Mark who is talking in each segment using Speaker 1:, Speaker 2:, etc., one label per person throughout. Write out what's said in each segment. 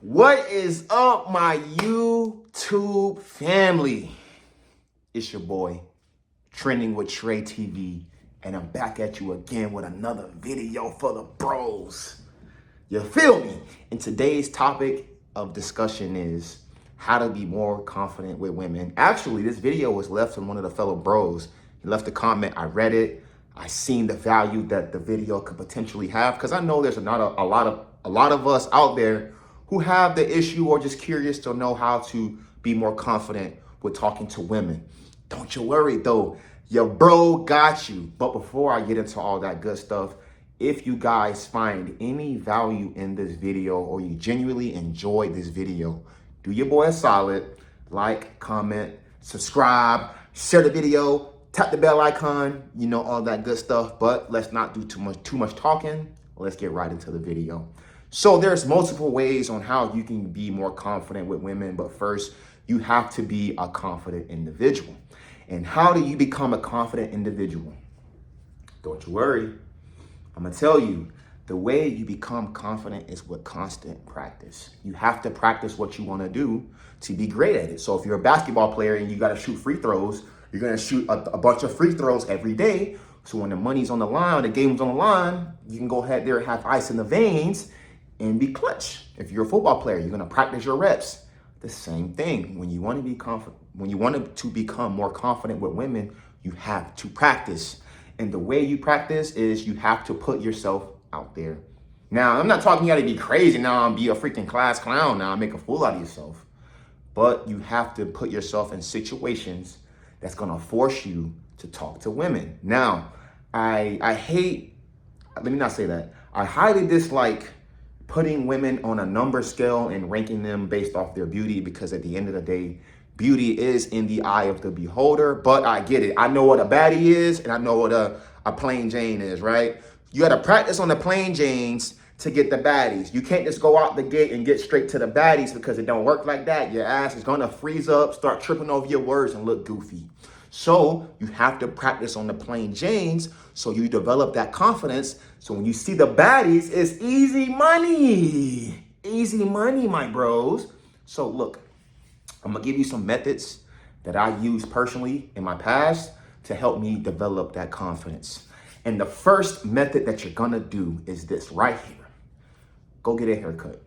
Speaker 1: What is up, my YouTube family? It's your boy, Trending with Trey TV, and I'm back at you again with another video for the bros. You feel me? And today's topic of discussion is how to be more confident with women. Actually, this video was left from one of the fellow bros. He left a comment, I read it. I seen the value that the video could potentially have, because I know there's not a lot of us out there who have the issue or just curious to know how to be more confident with talking to women. Don't you worry though, your bro got you. But before I get into all that good stuff, if you guys find any value in this video or you genuinely enjoyed this video, do your boy a solid, like, comment, subscribe, share the video, tap the bell icon, you know, all that good stuff. But let's not do too much talking. Let's get right into the video. So there's multiple ways on how you can be more confident with women, but first you have to be a confident individual. And how do you become a confident individual? Don't you worry. I'm gonna tell you, the way you become confident is with constant practice. You have to practice what you wanna do to be great at it. So if you're a basketball player and you gotta shoot free throws, you're gonna shoot a bunch of free throws every day. So when the money's on the line, the game's on the line, you can go ahead there and have ice in the veins and be clutch. If you're a football player, you're gonna practice your reps. The same thing. When you want to be confident, when you want to become more confident with women, you have to practice. And the way you practice is you have to put yourself out there. Now, I'm not talking you gotta be crazy now and be a freaking class clown now and make a fool out of yourself. But you have to put yourself in situations that's gonna force you to talk to women. Now, I hate, let me not say that. I highly dislike putting women on a number scale and ranking them based off their beauty, because at the end of the day, beauty is in the eye of the beholder. But I get it. I know what a baddie is and I know what a plain Jane is, right? You got to practice on the plain Janes to get the baddies. You can't just go out the gate and get straight to the baddies, because it don't work like that. Your ass is going to freeze up, start tripping over your words and look goofy. So you have to practice on the plain Janes so you develop that confidence. So when you see the baddies, it's easy money. Easy money, my bros. So look, I'm gonna give you some methods that I use personally in my past to help me develop that confidence. And the first method that you're gonna do is this right here. Go get a haircut.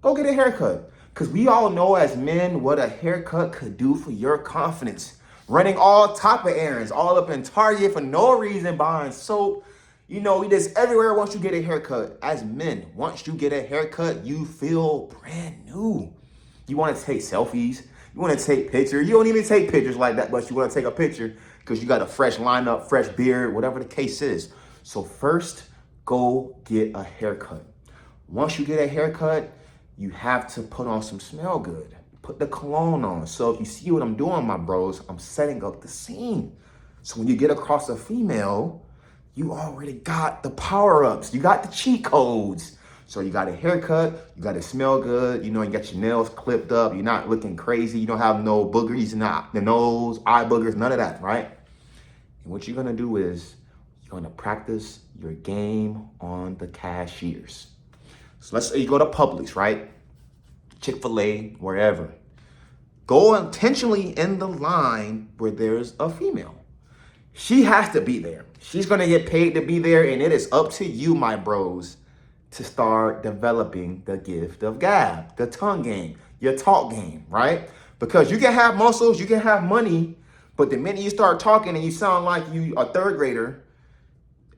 Speaker 1: Go get a haircut. Because we all know as men what a haircut could do for your confidence. Running all type of errands, all up in Target for no reason, buying soap. You know, we just everywhere once you get a haircut. As men, once you get a haircut, you feel brand new. You want to take selfies. You want to take pictures. You don't even take pictures like that, but you want to take a picture because you got a fresh lineup, fresh beard, whatever the case is. So first, go get a haircut. Once you get a haircut, you have to put on some smell good. Put the cologne on. So if you see what I'm doing, my bros, I'm setting up the scene. So when you get across a female, you already got the power-ups. You got the cheat codes. So you got a haircut, you got to smell good, you know, you got your nails clipped up, you're not looking crazy, you don't have no boogers in the nose, eye boogers, none of that, right? And what you're gonna do is you're gonna practice your game on the cashiers. So let's say you go to Publix, right? Chick-fil-A, wherever. Go intentionally in the line where there's a female. She has to be there. She's gonna get paid to be there, and it is up to you, my bros, to start developing the gift of gab, the tongue game, your talk game, right? Because you can have muscles, you can have money, but the minute you start talking and you sound like you a third grader,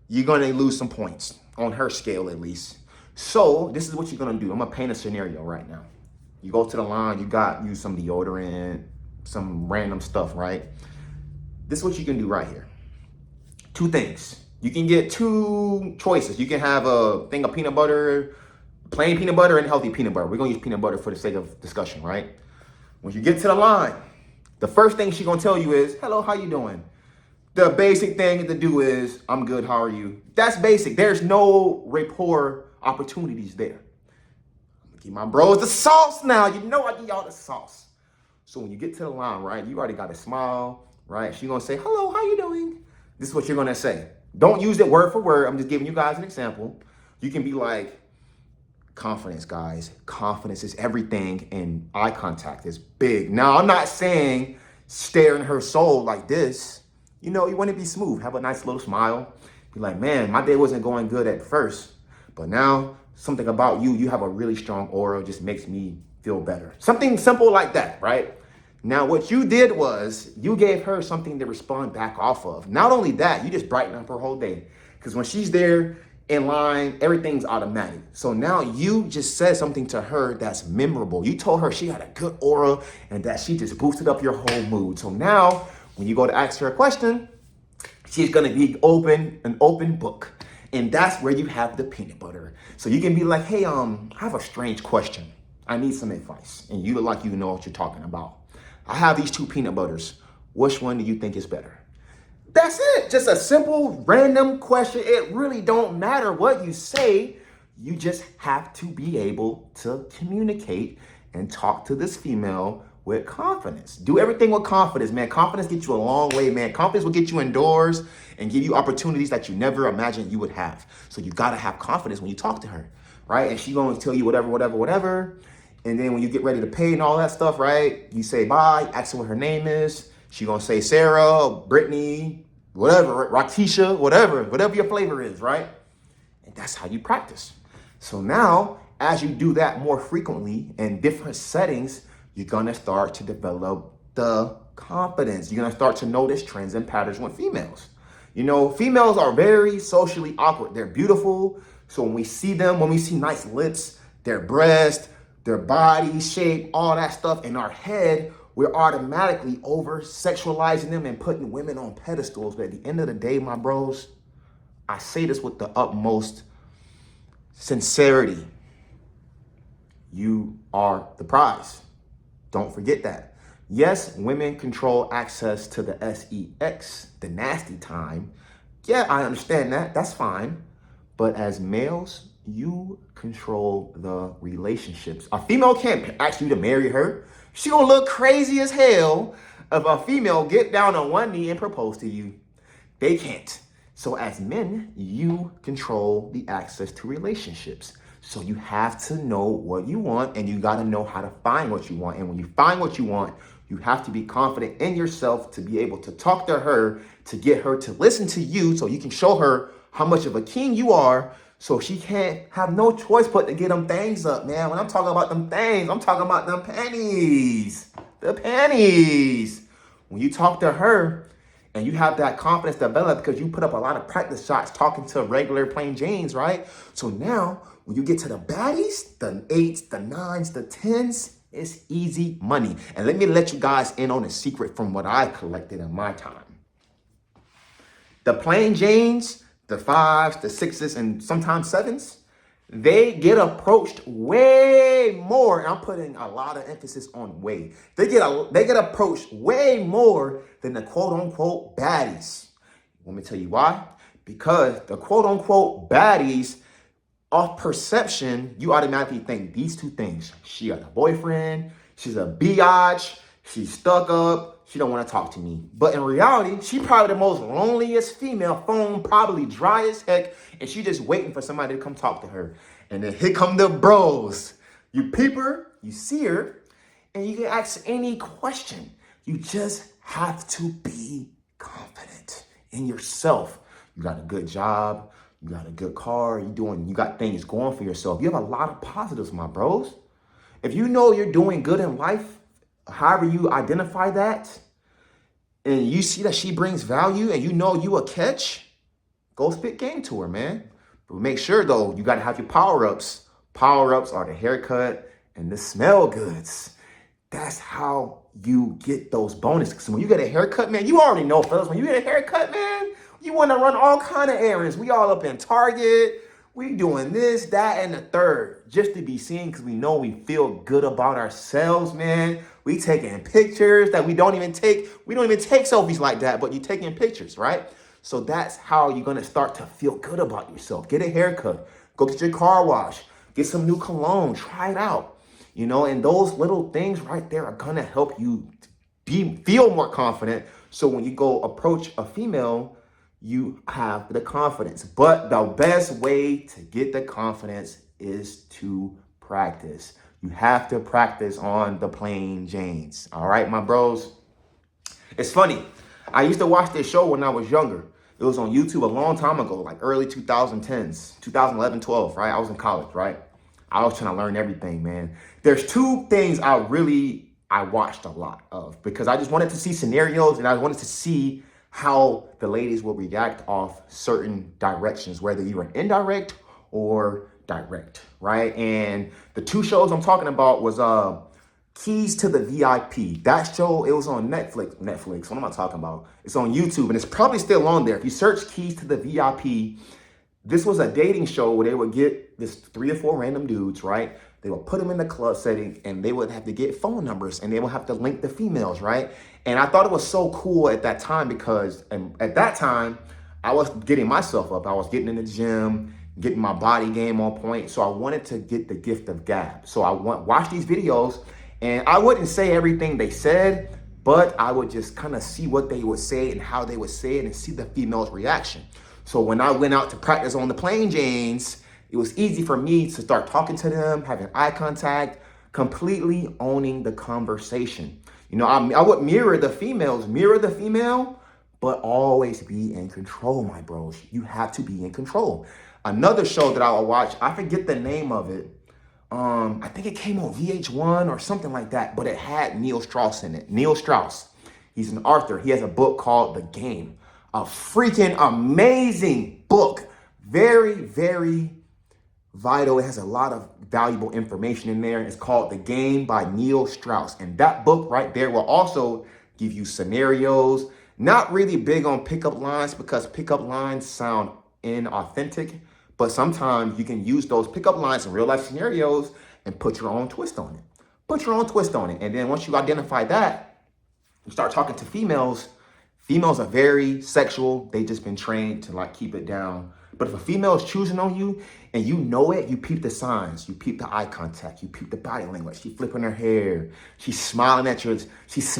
Speaker 1: you're gonna lose some points on her scale at least. So this is what you're gonna do. I'm gonna paint a scenario right now. You go to the line, you some deodorant, some random stuff, right? This is what you can do right here. Two things. You can get two choices. You can have a thing of peanut butter, plain peanut butter and healthy peanut butter. We're gonna use peanut butter for the sake of discussion, right? When you get to the line, the first thing she's gonna tell you is, hello, how you doing? The basic thing to do is, I'm good, how are you? That's basic. There's no rapport opportunities there. I'm gonna give my bros the sauce now. You know I give y'all the sauce. So when you get to the line, right, you already got a smile, right? She's gonna say, hello, how you doing? This is what you're gonna say. Don't use it word for word. I'm just giving you guys an example. You can be like, Confidence, guys. Confidence is everything, and eye contact is big. Now, I'm not saying stare in her soul like this. You know, you want to be smooth. Have a nice little smile. Be like, man, my day wasn't going good at first, but now something about you, you have a really strong aura, just makes me feel better. Something simple like that, right? Now, what you did was you gave her something to respond back off of. Not only that, you just brighten up her whole day. Because when she's there in line, everything's automatic. So now you just said something to her that's memorable. You told her she had a good aura and that she just boosted up your whole mood. So now when you go to ask her a question, she's going to be an open book. And that's where you have the peanut butter. So you can be like, hey, I have a strange question. I need some advice. And you look like you know what you're talking about. I have these two peanut butters. Which one do you think is better? That's it. Just a simple, random question. It really don't matter what you say. You just have to be able to communicate and talk to this female with confidence. Do everything with confidence, man. Confidence gets you a long way, man. Confidence will get you indoors and give you opportunities that you never imagined you would have. So you got to have confidence when you talk to her, right? And she's going to tell you whatever. And then when you get ready to pay and all that stuff, right? You say bye, ask her what her name is. She gonna say Sarah, Brittany, whatever, Rakisha, whatever your flavor is, right? And that's how you practice. So now, as you do that more frequently in different settings, you're gonna start to develop the confidence. You're gonna start to notice trends and patterns with females. You know, females are very socially awkward. They're beautiful. So when we see them, when we see nice lips, their breast, their body shape, all that stuff in our head, we're automatically over sexualizing them and putting women on pedestals. But at the end of the day, my bros, I say this with the utmost sincerity. You are the prize. Don't forget that. Yes, women control access to the sex, the nasty time. Yeah, I understand that. That's fine. But as males, you control the relationships. A female can't ask you to marry her. She gonna look crazy as hell if a female get down on one knee and propose to you. They can't. So as men, you control the access to relationships. So you have to know what you want, and you gotta know how to find what you want. And when you find what you want, you have to be confident in yourself to be able to talk to her, to get her to listen to you so you can show her how much of a king you are, so she can't have no choice but to get them things up, man. When I'm talking about them things, I'm talking about them panties. The panties. When you talk to her and you have that confidence developed because you put up a lot of practice shots talking to regular plain Janes, right? So now when you get to the baddies, the 8s, the 9s, the 10s, it's easy money. And let me let you guys in on a secret from what I collected in my time. The plain Janes, the 5s, the 6s, and sometimes 7s, they get approached way more. And I'm putting a lot of emphasis on way. They get approached way more than the quote unquote baddies. Let me tell you why. Because the quote unquote baddies, off perception, you automatically think these two things. She got a boyfriend, she's a biatch, she's stuck up, she don't want to talk to me. But in reality, she probably the most loneliest female, phone probably dry as heck, and she just waiting for somebody to come talk to her. And then here come the bros. You peep her, you see her, and you can ask any question. You just have to be confident in yourself. You got a good job, you got a good car, you got things going for yourself. You have a lot of positives, my bros. If you know you're doing good in life, however you identify that, and you see that she brings value and you know you a catch, go spit game to her, man. But make sure though, you gotta have your power-ups. Power-ups are the haircut and the smell goods. That's how you get those bonuses. Because when you get a haircut, man, you already know, fellas, when you get a haircut, man, you want to run all kind of errands. We all up in Target. We doing this, that, and the third. Just to be seen because we know we feel good about ourselves, man. We taking pictures that we don't even take. We don't even take selfies like that, but you're taking pictures, right? So that's how you're going to start to feel good about yourself. Get a haircut. Go get your car wash. Get some new cologne. Try it out. You know, and those little things right there are going to help you feel more confident. So when you go approach a female, you have the confidence. But the best way to get the confidence is to practice. You have to practice on the plain Janes. All right, my bros. It's funny. I used to watch this show when I was younger. It was on YouTube a long time ago, like early 2010s, 2011, 12, right? I was in college, right? I was trying to learn everything, man. There's two things I watched a lot of because I just wanted to see scenarios and I wanted to see how the ladies will react off certain directions, whether you were indirect or direct, right? And the two shows I'm talking about was Keys to the VIP. That show, it was on Netflix. What am I talking about? It's on YouTube and it's probably still on there. If you search Keys to the VIP, this was a dating show where they would get this 3 or 4 random dudes, right? They would put them in the club setting and they would have to get phone numbers and they would have to link the females, right? And I thought it was so cool at that time because at that time, I was getting myself up. I was getting in the gym, getting my body game on point. So I wanted to get the gift of gab. So I watch these videos and I wouldn't say everything they said, but I would just kind of see what they would say and how they would say it and see the female's reaction. So when I went out to practice on the plain Janes, it was easy for me to start talking to them, having eye contact, completely owning the conversation. You know, I would mirror the female, but always be in control, my bros. You have to be in control. Another show that I would watch, I forget the name of it. I think it came on VH1 or something like that, but it had Neil Strauss in it. Neil Strauss, he's an author. He has a book called The Game. A freaking amazing book. Very, very vital. It has a lot of valuable information in there. It's called The Game by Neil Strauss. And that book right there will also give you scenarios. Not really big on pickup lines because pickup lines sound inauthentic. But sometimes you can use those pickup lines in real life scenarios and put your own twist on it. Put your own twist on it. And then once you identify that, you start talking to females. Females are very sexual. They just been trained to like keep it down. But if a female is choosing on you and you know it, you peep the signs, you peep the eye contact, you peep the body language. She flipping her hair. She's smiling at you. She's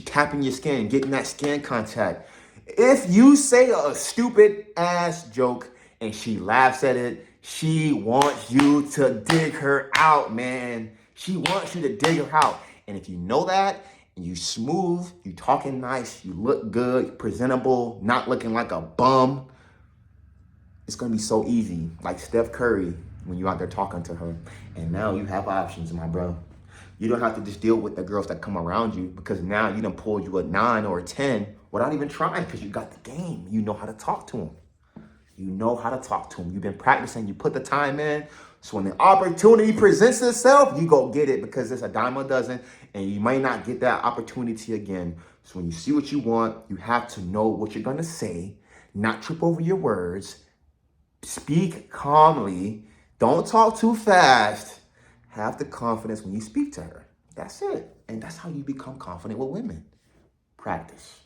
Speaker 1: tapping your skin, getting that skin contact. If you say a stupid ass joke and she laughs at it, she wants you to dig her out, man. She wants you to dig her out. And if you know that, and you smooth, you talking nice, you look good, presentable, not looking like a bum, it's gonna be so easy, like Steph Curry when you're out there talking to her. And now you have options, my bro. You don't have to just deal with the girls that come around you because now you done pulled you a 9 or a 10 without even trying because you got the game. You know how to talk to them. You know how to talk to them. You've been practicing, you put the time in. So when the opportunity presents itself, you go get it because it's a dime a dozen and you might not get that opportunity again. So when you see what you want, you have to know what you're gonna say, not trip over your words, speak calmly, don't talk too fast, have the confidence when you speak to her. That's it. And that's how you become confident with women. Practice.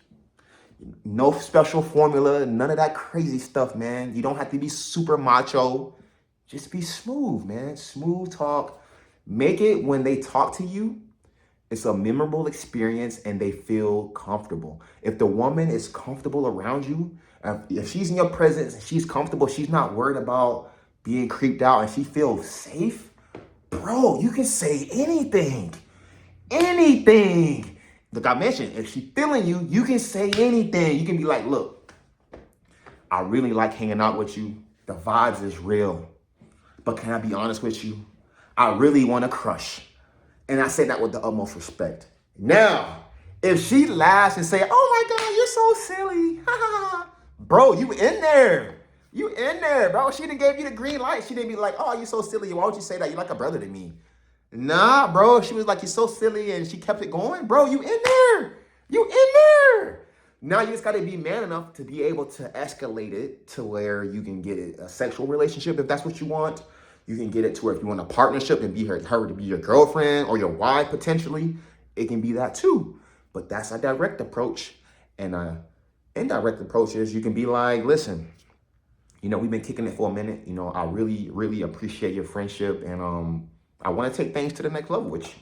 Speaker 1: No special formula, none of that crazy stuff, man. You don't have to be super macho. Just be smooth, man. Smooth talk. Make it when they talk to you, it's a memorable experience and they feel comfortable. If the woman is comfortable around you, if she's in your presence and she's comfortable, she's not worried about being creeped out and she feels safe, bro, you can say anything. Anything. Look, I mentioned, if she's feeling you, you can say anything. You can be like, look, I really like hanging out with you. The vibes is real. But can I be honest with you? I really want to crush. And I say that with the utmost respect. Now, if she laughs and say, oh my God, you're so silly. Bro, you in there. You in there, bro. She done gave you the green light. She didn't be like, oh, you're so silly. Why would you say that? You're like a brother to me. Nah, bro. She was like, you're so silly. And she kept it going. Bro, you in there. You in there. Now you just got to be man enough to be able to escalate it to where you can get it a sexual relationship if that's what you want. You can get it to where if you want a partnership and be her to be your girlfriend or your wife potentially, it can be that too. But that's a direct approach. And an indirect approach is you can be like, listen, you know, we've been kicking it for a minute. You know, I really, really appreciate your friendship. And I want to take things to the next level with you.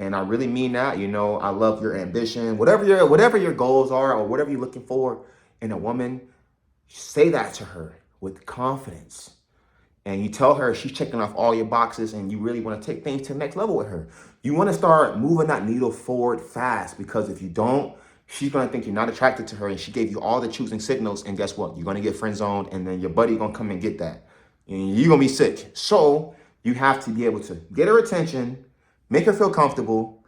Speaker 1: And I really mean that. You know, I love your ambition, whatever your goals are or whatever you're looking for in a woman, say that to her with confidence. and you tell her she's checking off all your boxes and you really want to take things to the next level with her. You want to start moving that needle forward fast, because if you don't, she's going to think you're not attracted to her, and she gave you all the choosing signals, and guess what? You're going to get friend zoned, and then your buddy going to come and get that. And you're going to be sick. So you have to be able to get her attention, make her feel comfortable.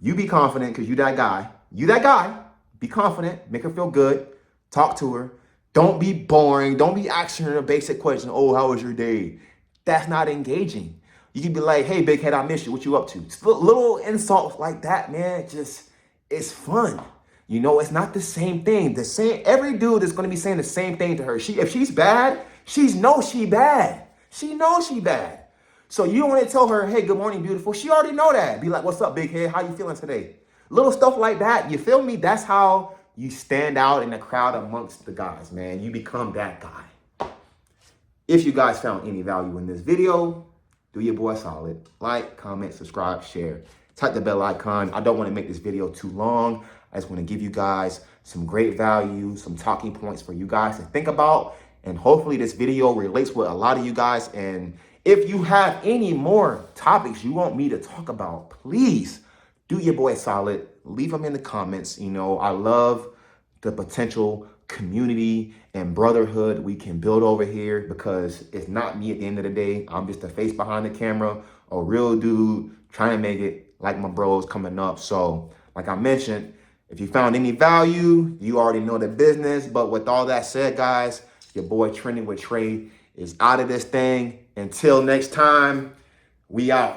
Speaker 1: You be confident because you that guy. You that guy. Be confident, make her feel good, talk to her. Don't be boring. Don't be asking her a basic question. Oh, how was your day? That's not engaging. You can be like, hey, big head, I miss you. What you up to? Just little insults like that, man. Just, it's fun. You know, it's not the same thing. Every dude is going to be saying the same thing to her. If she's bad, she knows she bad. She knows she bad. So you don't want to tell her, hey, good morning, beautiful. She already know that. Be like, what's up, big head? How you feeling today? Little stuff like that. You feel me? That's how you stand out in the crowd amongst the guys, man. You become that guy. If you guys found any value in this video, do your boy solid. Like, comment, subscribe, share. Tap the bell icon. I don't want to make this video too long. I just want to give you guys some great value, some talking points for you guys to think about. And hopefully this video relates with a lot of you guys. And if you have any more topics you want me to talk about, please do your boy solid. Leave them in the comments. You know, I love the potential community and brotherhood we can build over here, because it's not me at the end of the day. I'm just the face behind the camera, a real dude trying to make it like my bros coming up. So like I mentioned, if you found any value, you already know the business. But with all that said, guys, your boy Trending with Trey is out of this thing. Until next time, we out.